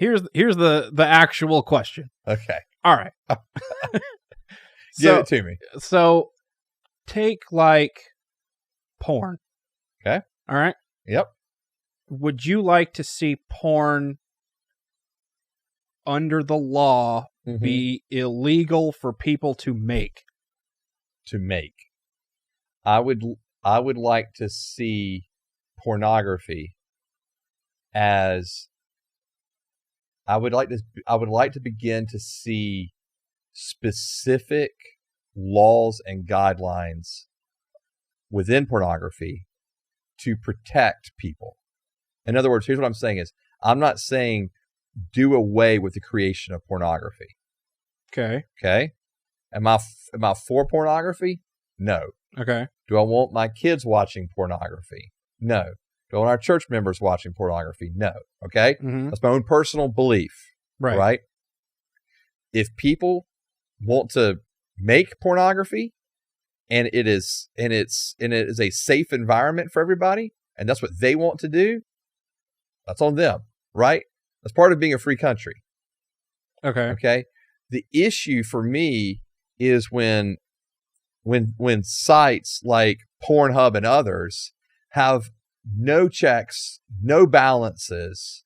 Here's the actual question. Okay. All right. Give it to me. So take like porn. Okay. All right. Yep. Would you like to see porn under the law be illegal for people to make? To make. I would like to see pornography as I would like to begin to see specific laws and guidelines within pornography to protect people. In other words, here's what I'm saying is, I'm not saying do away with the creation of pornography. Okay. Okay? Am I for pornography? No. Okay. Do I want my kids watching pornography? No. Do I want our church members watching pornography? No. Okay? That's my own personal belief. Right? If people want to make pornography and it is a safe environment for everybody, and that's what they want to do, that's on them, right? That's part of being a free country. Okay? The issue for me is when sites like Pornhub and others have no checks, no balances,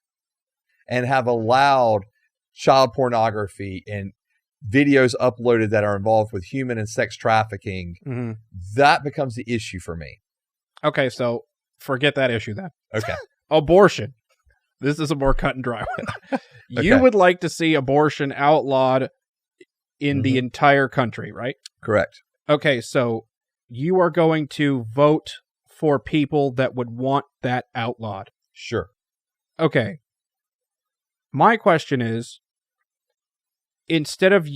and have allowed child pornography and videos uploaded that are involved with human and sex trafficking, that becomes the issue for me. Okay, so forget that issue then. Okay. Abortion. This is a more cut and dry one. You would like to see abortion outlawed in the entire country, right? Correct. Okay, so you are going to vote for people that would want that outlawed. Sure. Okay. My question is, instead of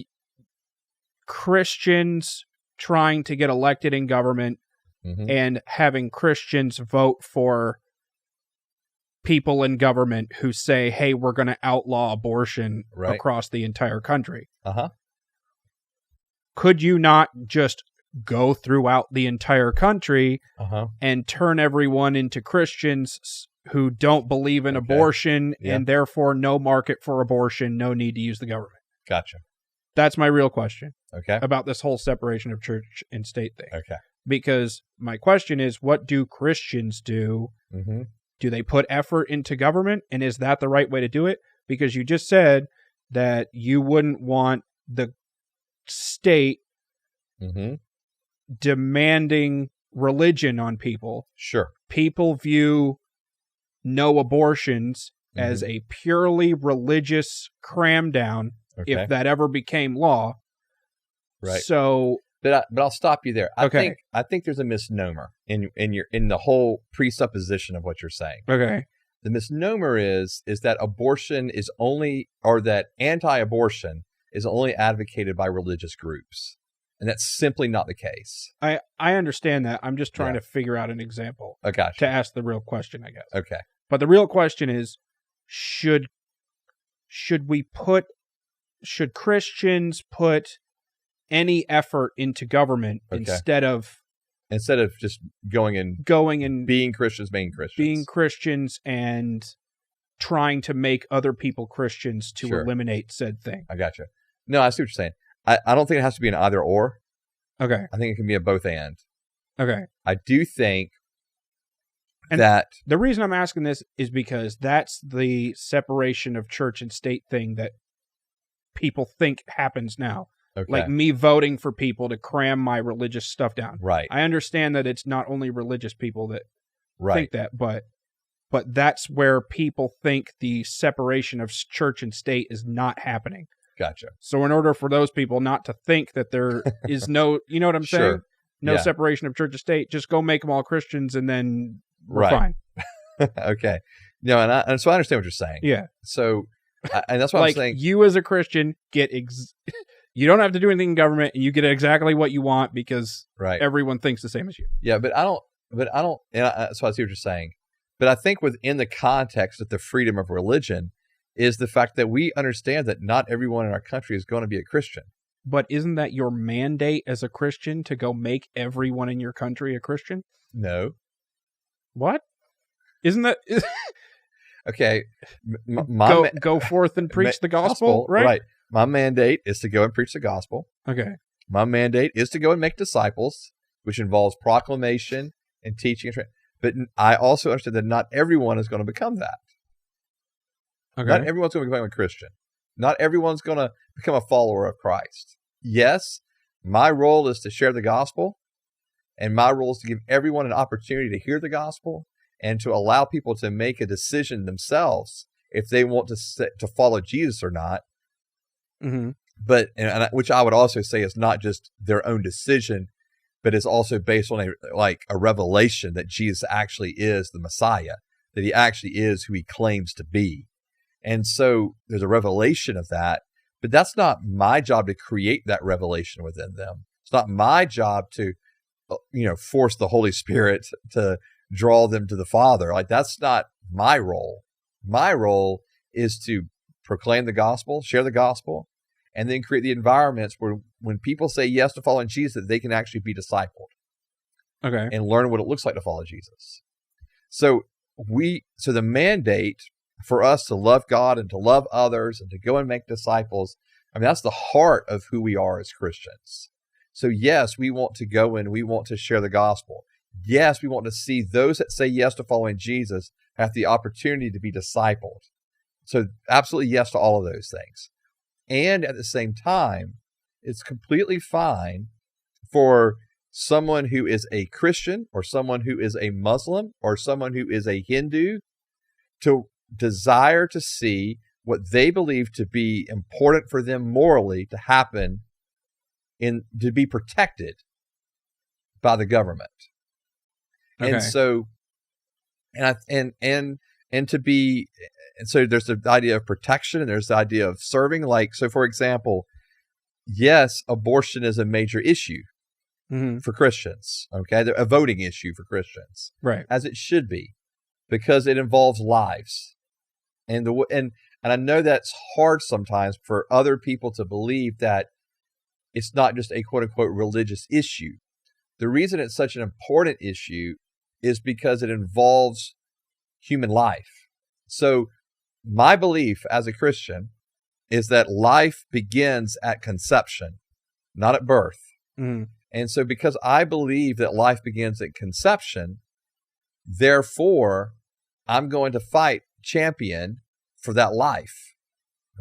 Christians trying to get elected in government and having Christians vote for people in government who say, hey, we're going to outlaw abortion across the entire country. Could you not just go throughout the entire country and turn everyone into Christians who don't believe in abortion and therefore no market for abortion, no need to use the government? Gotcha. That's my real question. Okay. About this whole separation of church and state thing. Okay. Because my question is, what do Christians do? Do they put effort into government? And is that the right way to do it? Because you just said that you wouldn't want the state demanding religion on people. Sure. People view no abortions as a purely religious cram down if that ever became law. Right. So, but I'll stop you there. I think there's a misnomer in the whole presupposition of what you're saying. Okay. The misnomer is that abortion is only, or that anti-abortion is only advocated by religious groups. And that's simply not the case. I understand that. I'm just trying to figure out an example to ask the real question, I guess. Okay. But the real question is, should Christians put any effort into government instead of just going and being Christians, being Christians and trying to make other people Christians to eliminate said thing? I gotcha. No, I see what you're saying. I don't think it has to be an either or. Okay. I think it can be a both and. Okay. I do think that the reason I'm asking this is because that's the separation of church and state thing that people think happens now. Okay. Like me voting for people to cram my religious stuff down. Right. I understand that it's not only religious people that think that, but that's where people think the separation of church and state is not happening. Gotcha. So in order for those people not to think that there is no, you know what I'm saying? No separation of church and state, just go make them all Christians and then we're fine. Okay. No, and so I understand what you're saying. Yeah. So, and that's what like I'm saying. You as a Christian get, you don't have to do anything in government and you get exactly what you want because everyone thinks the same as you. Yeah, but I don't, so I see what you're saying. But I think within the context of the freedom of religion is the fact that we understand that not everyone in our country is going to be a Christian. But isn't that your mandate as a Christian to go make everyone in your country a Christian? No. What? Isn't that... Okay. Go forth and preach the gospel, right? Right. My mandate is to go and preach the gospel. Okay. My mandate is to go and make disciples, which involves proclamation and teaching. But I also understand that not everyone is going to become that. Okay. Not everyone's going to become a Christian. Not everyone's going to become a follower of Christ. Yes, my role is to share the gospel, and my role is to give everyone an opportunity to hear the gospel and to allow people to make a decision themselves if they want to follow Jesus or not. Mm-hmm. But which I would also say is not just their own decision, but is also based on a revelation that Jesus actually is the Messiah, that he actually is who he claims to be. And so there's a revelation of that, but that's not my job to create that revelation within them. It's not my job to, force the Holy Spirit to draw them to the Father. Like, that's not my role. My role is to proclaim the gospel, share the gospel, and then create the environments where when people say yes to following Jesus, that they can actually be discipled. Okay. And learn what it looks like to follow Jesus. So the mandate for us to love God and to love others and to go and make disciples, that's the heart of who we are as Christians. So yes, we want to go and we want to share the gospel. Yes, we want to see those that say yes to following Jesus have the opportunity to be discipled. So absolutely yes to all of those things. And at the same time, it's completely fine for someone who is a Christian or someone who is a Muslim or someone who is a Hindu to desire to see what they believe to be important for them morally to happen to be protected by the government. Okay. And so, so there's the idea of protection and there's the idea of serving. Like, so for example, yes, abortion is a major issue for Christians. Okay. A voting issue for Christians. Right. As it should be, because it involves lives. And I know that's hard sometimes for other people to believe that it's not just a quote unquote religious issue. The reason it's such an important issue is because it involves human life. So my belief as a Christian is that life begins at conception, not at birth. Mm-hmm. And so because I believe that life begins at conception, therefore I'm going to champion for that life.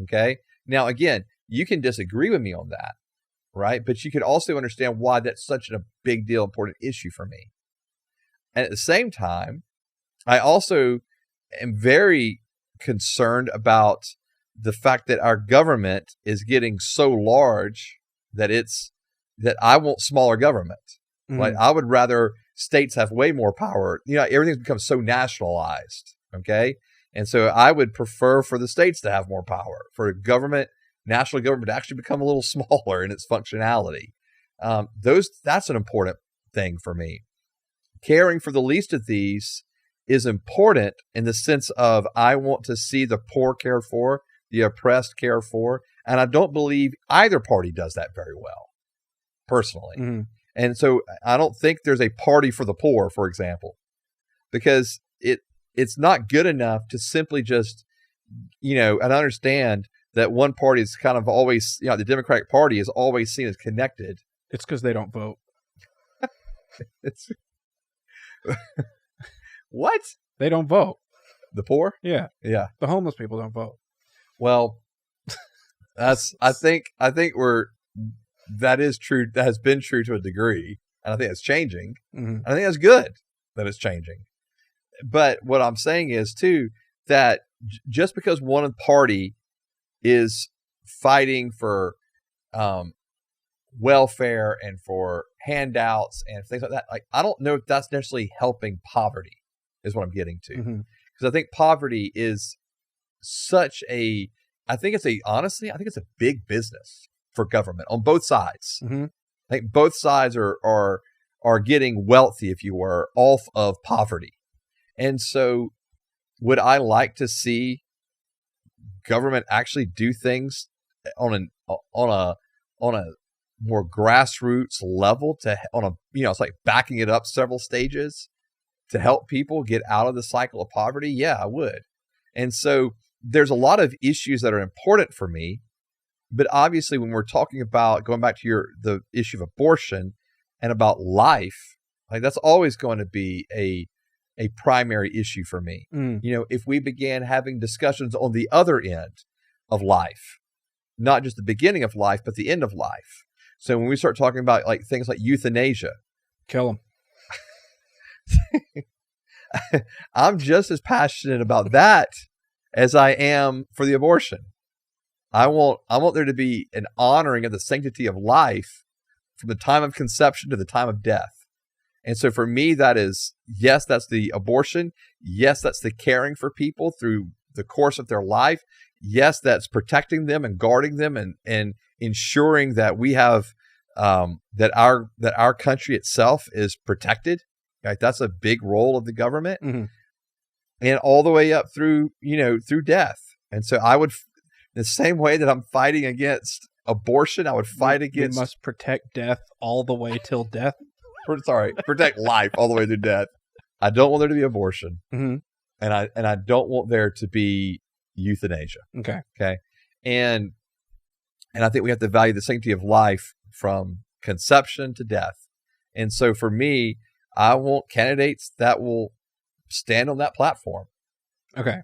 Okay. Now, again, you can disagree with me on that, right? But you could also understand why that's such a big deal, important issue for me. And at the same time, I also am very concerned about the fact that our government is getting so large that I want smaller government. Mm-hmm. Like, I would rather states have way more power. Everything's become so nationalized. Okay. And so I would prefer for the states to have more power, for national government to actually become a little smaller in its functionality. That's an important thing for me. Caring for the least of these is important in the sense of I want to see the poor cared for, the oppressed cared for, and I don't believe either party does that very well, personally. Mm-hmm. And so I don't think there's a party for the poor, for example, because it's not good enough to simply just, and understand that one party is kind of always, the Democratic Party is always seen as connected. It's because they don't vote. What? They don't vote. The poor? Yeah. Yeah. The homeless people don't vote. Well, I think that is true. That has been true to a degree. And I think it's changing. Mm-hmm. I think that's good that it's changing. But what I'm saying is too, that just because one party is fighting for welfare and for handouts and things like that, like, I don't know if that's necessarily helping poverty, is what I'm getting to. Because I think poverty is I think it's a big business for government on both sides. Mm-hmm. I think both sides are getting wealthy, if you were, off of poverty. And so would I like to see government actually do things on a more grassroots level it's like backing it up several stages to help people get out of the cycle of poverty? Yeah, I would. And so there's a lot of issues that are important for me. But obviously, when we're talking about going back to the issue of abortion and about life, like that's always going to be a primary issue for me. If we began having discussions on the other end of life, not just the beginning of life, but the end of life. So when we start talking about like things like euthanasia, kill them. I'm just as passionate about that as I am for the abortion. I want there to be an honoring of the sanctity of life from the time of conception to the time of death. And so for me, that is, yes, that's the abortion. Yes, that's the caring for people through the course of their life. Yes, that's protecting them and guarding them and ensuring that we have that our country itself is protected. Right? That's a big role of the government, and all the way up through through death. And so I would, the same way that I'm fighting against abortion, I would fight against. We must protect death all the way till death. Protect life all the way through death. I don't want there to be abortion, and I don't want there to be euthanasia. Okay, and I think we have to value the sanctity of life from conception to death. And so for me, I want candidates that will stand on that platform. Okay,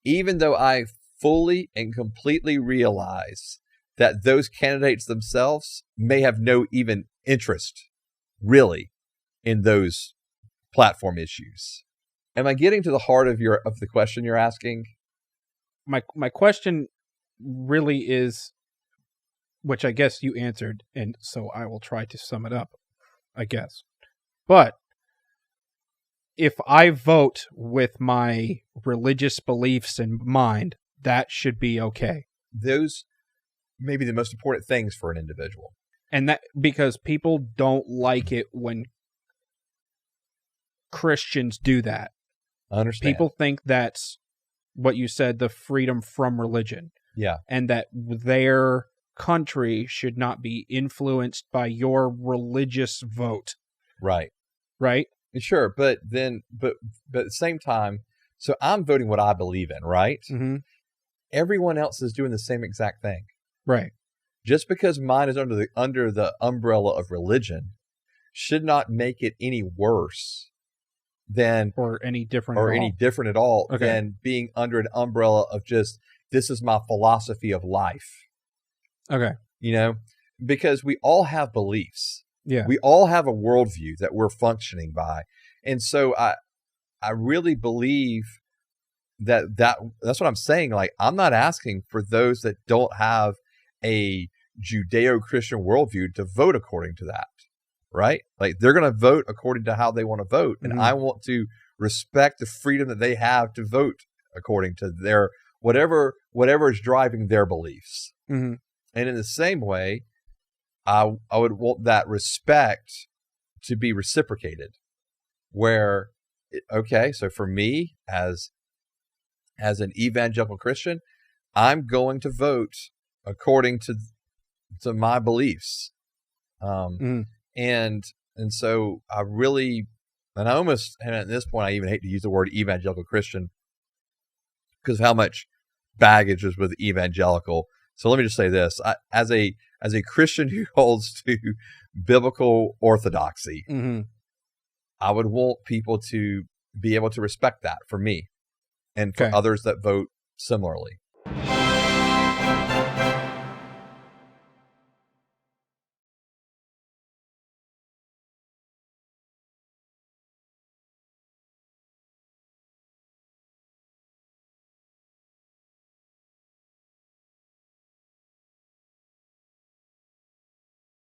even though I fully and completely realize that those candidates themselves may have no even interest really in those platform issues. Am I getting to the heart of the question you're asking? My question really is, which I guess you answered, and so I will try to sum it up, I guess. But if I vote with my religious beliefs in mind, that should be okay. Those may be the most important things for an individual. And that because people don't like it when Christians do that. I understand. People think that's what you said, the freedom from religion. Yeah. And that their country should not be influenced by your religious vote. Right. Right? Sure. But at the same time, so I'm voting what I believe in, right? Mm-hmm. Everyone else is doing the same exact thing. Right. Just because mine is under the umbrella of religion should not make it any worse than or any different at all than being under an umbrella of just, this is my philosophy of life. Okay. Because we all have beliefs. Yeah. We all have a worldview that we're functioning by. And so I really believe that's what I'm saying. Like, I'm not asking for those that don't have a Judeo-Christian worldview to vote according to that, right? Like, they're going to vote according to how they want to vote. And I want to respect the freedom that they have to vote according to their whatever is driving their beliefs. Mm-hmm. And in the same way, I would want that respect to be reciprocated, where, okay, so for me as an evangelical Christian, I'm going to vote according to my beliefs. And so I really, and at this point, I even hate to use the word evangelical Christian because of how much baggage is with evangelical. So let me just say this: as a Christian who holds to biblical orthodoxy, I would want people to be able to respect that for me and for others that vote similarly.